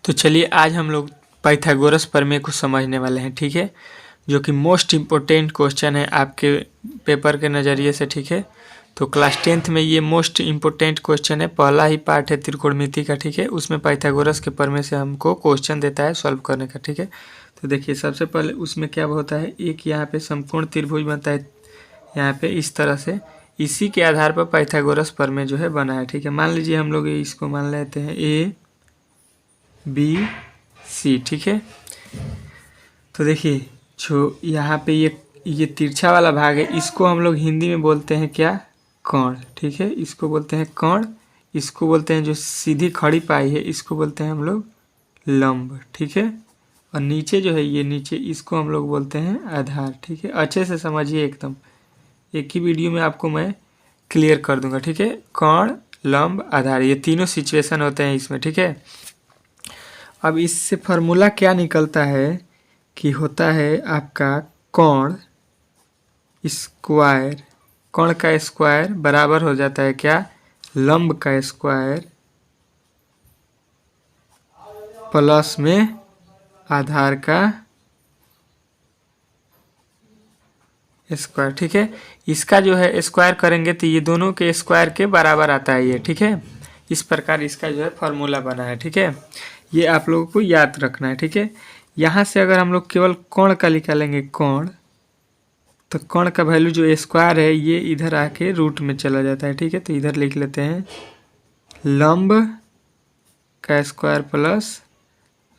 तो चलिए आज हम लोग पाइथागोरस प्रमेय को समझने वाले हैं, ठीक है, जो कि मोस्ट इम्पोर्टेंट क्वेश्चन है आपके पेपर के नज़रिए से, ठीक है। तो क्लास 10th में ये मोस्ट इम्पोर्टेंट क्वेश्चन है, पहला ही पार्ट है त्रिकोणमिति का, ठीक है। उसमें पाइथागोरस के प्रमेय से हमको क्वेश्चन देता है सॉल्व करने का, ठीक है। तो देखिए सबसे पहले उसमें क्या होता है, एक यहाँ पे समकोण त्रिभुज बनता है यहाँ पे इस तरह से, इसी के आधार पर पाइथागोरस प्रमेय जो है बना है, ठीक है। मान लीजिए हम लोग इसको मान लेते हैं ए बी सी, ठीक है। तो देखिए जो यहाँ पे ये तिरछा वाला भाग है, इसको हम लोग हिंदी में बोलते हैं क्या, कर्ण, ठीक है। इसको बोलते हैं कर्ण, इसको बोलते हैं जो सीधी खड़ी पाई है इसको बोलते हैं हम लोग लंब, ठीक है। और नीचे जो है ये नीचे, इसको हम लोग बोलते हैं आधार, ठीक है। अच्छे से समझिए, एकदम एक ही वीडियो में आपको मैं क्लियर कर दूंगा, ठीक है। कर्ण, लंब, आधार, ये तीनों सिचुएशन होते हैं इसमें, ठीक है। अब इससे फार्मूला क्या निकलता है कि होता है आपका कर्ण स्क्वायर, कर्ण का स्क्वायर बराबर हो जाता है क्या, लंब का स्क्वायर प्लस में आधार का स्क्वायर, ठीक है। इसका जो है स्क्वायर करेंगे तो ये दोनों के स्क्वायर के बराबर आता है ये, ठीक है। इस प्रकार इसका जो है फार्मूला बना है, ठीक है। ये आप लोगों को याद रखना है, ठीक है। यहाँ से अगर हम लोग केवल कोण का निकालेंगे कोण, तो कोण का वैल्यू जो स्क्वायर है ये इधर आके रूट में चला जाता है, ठीक है। तो इधर लिख लेते हैं लंब का स्क्वायर प्लस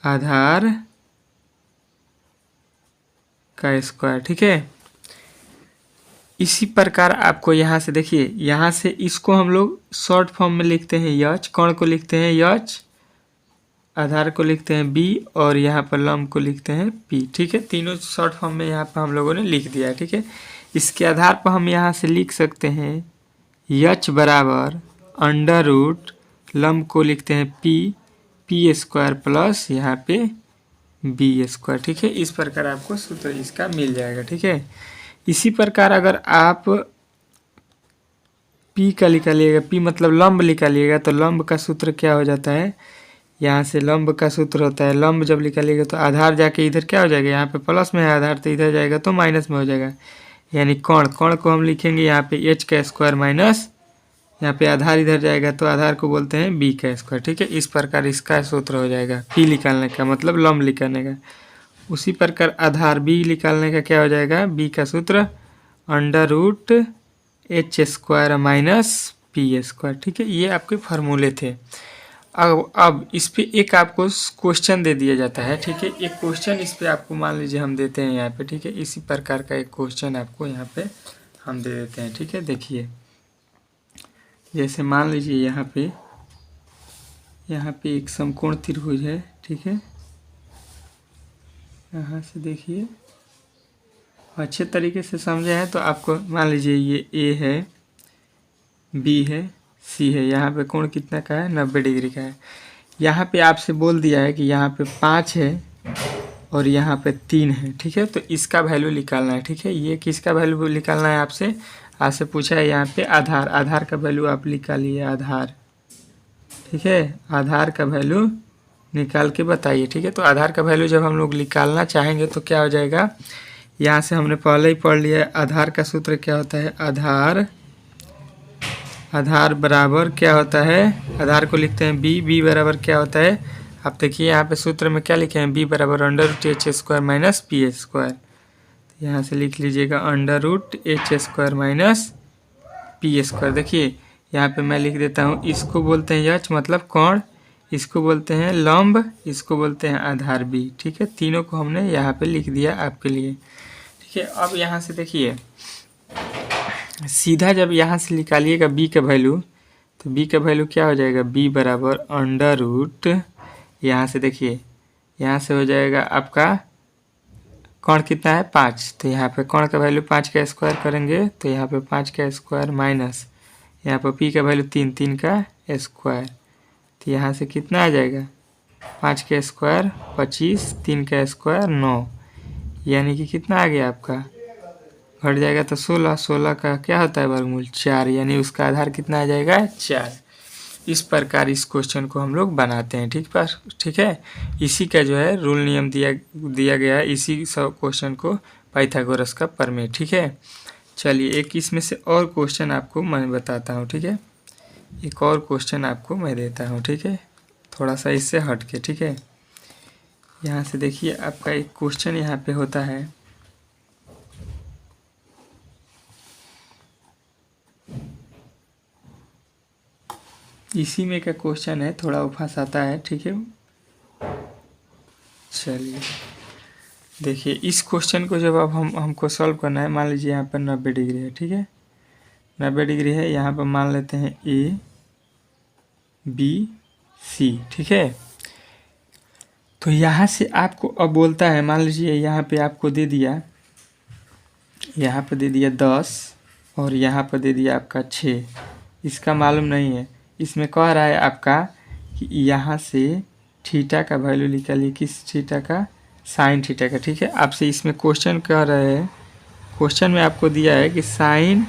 आधार का स्क्वायर, ठीक है। इसी प्रकार आपको यहाँ से देखिए, यहाँ से इसको हम लोग शॉर्ट फॉर्म में लिखते हैं यच, कोण को लिखते हैं यच, आधार को लिखते हैं बी और यहाँ पर लंब को लिखते हैं पी, ठीक है। तीनों शॉर्ट फॉर्म में यहाँ पर हम लोगों ने लिख दिया है, ठीक है। इसके आधार पर हम यहाँ से लिख सकते हैं यच बराबर अंडर रूट, लंब को लिखते हैं पी स्क्वायर प्लस यहाँ पे बी स्क्वायर, ठीक है। इस प्रकार आपको सूत्र इसका मिल जाएगा, ठीक है। इसी प्रकार अगर आप पी का निकालिएगा, पी मतलब लंब निकालिएगा, तो लंब का सूत्र क्या हो जाता है, यहाँ से लंब का सूत्र होता है, लंब जब निकालिएगा तो आधार जाके इधर क्या हो जाएगा, यहाँ पे प्लस में है आधार तो इधर जाएगा तो माइनस में हो जाएगा, यानी कोण, कोण को हम लिखेंगे यहाँ पे एच का स्क्वायर माइनस, यहाँ पे आधार इधर जाएगा तो आधार को बोलते हैं बी का स्क्वायर, ठीक है। इस प्रकार इसका सूत्र हो जाएगा पी निकालने का, मतलब लंब निकालने का। उसी प्रकार आधार बी निकालने का क्या हो जाएगा, बी का सूत्र under root h square minus p square, ठीक है। ये आपके फार्मूले थे। अब इस पे एक आपको क्वेश्चन दे दिया जाता है, ठीक है। एक क्वेश्चन इस पे आपको मान लीजिए हम देते हैं यहाँ पे, ठीक है। इसी प्रकार का एक क्वेश्चन आपको यहाँ पे हम दे देते हैं, ठीक है। देखिए जैसे मान लीजिए यहाँ पे एक समकोण त्रिभुज है, ठीक है। यहाँ से देखिए अच्छे तरीके से समझे हैं तो आपको मान लीजिए ये ए है, बी है, सी है, यहाँ पे कोण कितना का है, 90 डिग्री का है। यहाँ पे आपसे बोल दिया है कि यहाँ पे 5 है और यहाँ पे 3 है, ठीक है। तो इसका वैल्यू निकालना है, ठीक है। ये किसका वैल्यू निकालना है आपसे पूछा है यहाँ पे आधार, आधार का वैल्यू आप निकालिए, आधार, ठीक है। आधार का वैल्यू निकाल के बताइए, ठीक है। तो आधार का वैल्यू जब हम लोग निकालना चाहेंगे तो क्या हो जाएगा, यहाँ से हमने पहले ही पढ़ लिया है, आधार का सूत्र क्या होता है, आधार बराबर क्या होता है, आधार को लिखते हैं बी बराबर क्या होता है, आप देखिए यहाँ पे सूत्र में क्या लिखे हैं, बी बराबर under root h square minus p square. तो यहाँ से लिख लीजिएगा under root h square minus p square. देखिए यहाँ पे मैं लिख देता हूँ, इसको बोलते हैं यच मतलब कोण, इसको बोलते हैं लंब, इसको बोलते हैं आधार बी, ठीक है। तीनों को हमने यहाँ पे लिख दिया आपके लिए, ठीक है। अब यहाँ से देखिए सीधा जब यहाँ से निकालिएगा बी का वैल्यू, तो बी का वैल्यू क्या हो जाएगा, बी बराबर अंडर रूट, यहाँ से देखिए यहाँ से हो जाएगा आपका कोण कितना है 5, तो यहाँ पे कोण का वैल्यू 5 का स्क्वायर करेंगे तो यहाँ पे 5 का स्क्वायर माइनस यहाँ पर पी का वैल्यू 3 का स्क्वायर, तो यहाँ से कितना आ जाएगा, 5 का स्क्वायर 25, 3 का स्क्वायर 9, यानी कि कितना आ गया आपका, घट जाएगा तो 16, 16 का क्या होता है वर्गमूल 4, यानी उसका आधार कितना आ जाएगा 4। इस प्रकार इस क्वेश्चन को हम लोग बनाते हैं। ठीक है, इसी का जो है रूल नियम दिया गया है, इसी सब क्वेश्चन को पाइथागोरस का प्रमेय। ठीक है, चलिए एक इसमें से और क्वेश्चन आपको मैं बताता हूँ। ठीक है, एक और क्वेश्चन आपको मैं देता हूँ। ठीक है, थोड़ा सा इससे हट के। ठीक है, यहाँ से देखिए आपका एक क्वेश्चन यहाँ पे होता है, इसी में का क्वेश्चन है, थोड़ा उफास आता है। ठीक है, चलिए देखिए इस क्वेश्चन को जब अब हमको सॉल्व करना है, मान लीजिए यहाँ पर 90 डिग्री है। ठीक है, 90 डिग्री है, यहाँ पर मान लेते हैं ए बी सी। ठीक है, तो यहाँ से आपको अब बोलता है, मान लीजिए यहाँ पे आपको दे दिया, यहाँ पर दे दिया 10 और यहाँ पर दे दिया आपका 6, इसका मालूम नहीं है। इसमें कह रहा है आपका कि यहाँ से थीटा का वैल्यू निकालिए, किस थीटा का, साइन थीटा का। ठीक है, आपसे इसमें क्वेश्चन कह रहे हैं, क्वेश्चन में आपको दिया है कि साइन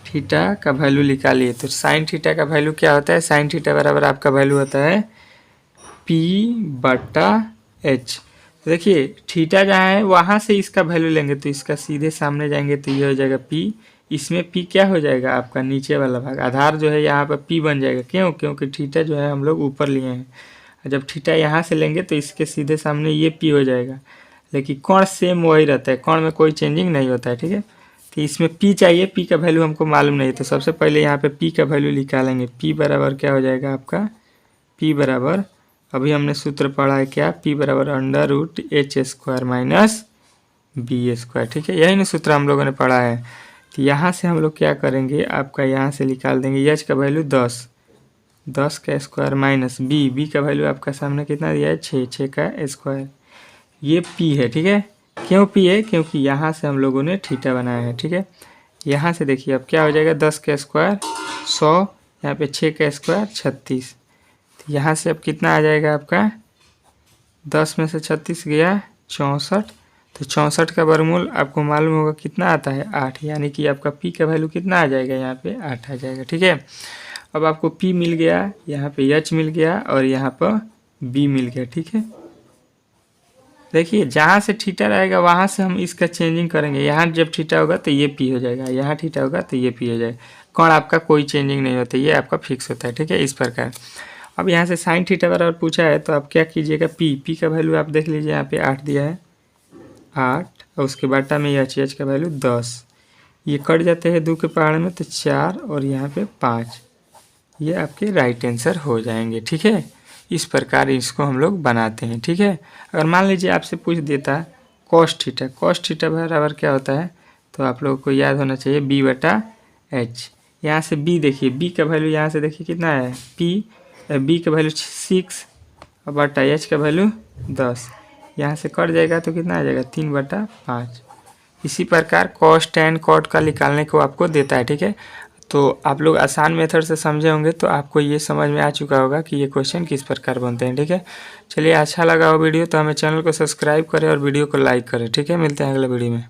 थीटा का वैल्यू निकालिए। तो साइन थीटा का वैल्यू क्या होता है, साइन थीटा बराबर आपका वैल्यू होता है P/H। तो देखिए थीटा जहाँ है वहाँ से इसका वैल्यू लेंगे तो इसका सीधे सामने जाएंगे तो ये हो जाएगा P। इसमें P क्या हो जाएगा, आपका नीचे वाला भाग, आधार जो है यहाँ पर P बन जाएगा। क्यों, क्योंकि थीटा जो है हम लोग ऊपर लिए हैं, जब थीटा यहाँ से लेंगे तो इसके सीधे सामने ये P हो जाएगा। लेकिन कोण सेम वही रहता है, कोण में कोई चेंजिंग नहीं होता है। ठीक है, तो इसमें P चाहिए, P का वैल्यू हमको मालूम नहीं है, तो सबसे पहले यहाँ पे P का वैल्यू निकालेंगे। P बराबर क्या हो जाएगा आपका, P बराबर अभी हमने सूत्र पढ़ा है क्या, P बराबर √H² - B²। ठीक है, यही ना सूत्र हम लोगों ने पढ़ा है। तो यहाँ से हम लोग क्या करेंगे, आपका यहाँ से निकाल देंगे H का वैल्यू 10 का स्क्वायर माइनस B का वैल्यू आपका सामने कितना दिया है, 6 का स्क्वायर, ये P है। ठीक है, क्यों P है, क्योंकि यहाँ से हम लोगों ने थीटा बनाया है। ठीक है, यहाँ से देखिए अब क्या हो जाएगा, 10 का स्क्वायर 100, यहाँ पे 6 का स्क्वायर 36। तो यहाँ से अब कितना आ जाएगा आपका, 10 में से 36 गया 64, तो 64 का वर्गमूल आपको मालूम होगा कितना आता है, 8, यानी कि आपका P का वैल्यू कितना आ जाएगा, यहाँ पे 8 आ जाएगा। ठीक है, अब आपको P मिल गया, यहाँ पे H मिल गया और यहाँ पर B मिल गया। ठीक है, देखिए जहाँ से थीटा रहेगा वहाँ से हम इसका चेंजिंग करेंगे, यहाँ जब थीटा होगा तो ये P हो जाएगा, यहाँ थीटा होगा तो ये P हो जाएगा। कोण आपका कोई चेंजिंग नहीं होता, ये आपका फिक्स होता है। ठीक है, इस प्रकार। अब यहाँ से साइन थीटा बराबर पूछा है तो आप क्या कीजिएगा, P का वैल्यू आप देख लीजिए, यहाँ पे 8 दिया है, 8 और उसके बाटा में H का वैल्यू 10, ये कट जाते हैं 2 के पहाड़ में तो 4 और यहाँ पे 5, ये आपके राइट आंसर हो जाएंगे। ठीक है, इस प्रकार इसको हम लोग बनाते हैं। ठीक है, अगर मान लीजिए आपसे पूछ देता cos थीटा बराबर क्या होता है, तो आप लोगों को याद होना चाहिए B/H। यहाँ से B देखिए, B का वैल्यू यहाँ से देखिए कितना है, B का वैल्यू 6 और बटा H का वैल्यू 10, यहाँ से कट जाएगा तो कितना आ जाएगा, 3/5। इसी प्रकार cos tan cot का निकालने को आपको देता है। ठीक है, तो आप लोग आसान मेथड से समझे होंगे तो आपको ये समझ में आ चुका होगा कि ये क्वेश्चन किस प्रकार बनते हैं। ठीक है, चलिए अच्छा लगा हो वीडियो तो हमें चैनल को सब्सक्राइब करें और वीडियो को लाइक करें। ठीक है, मिलते हैं अगले वीडियो में।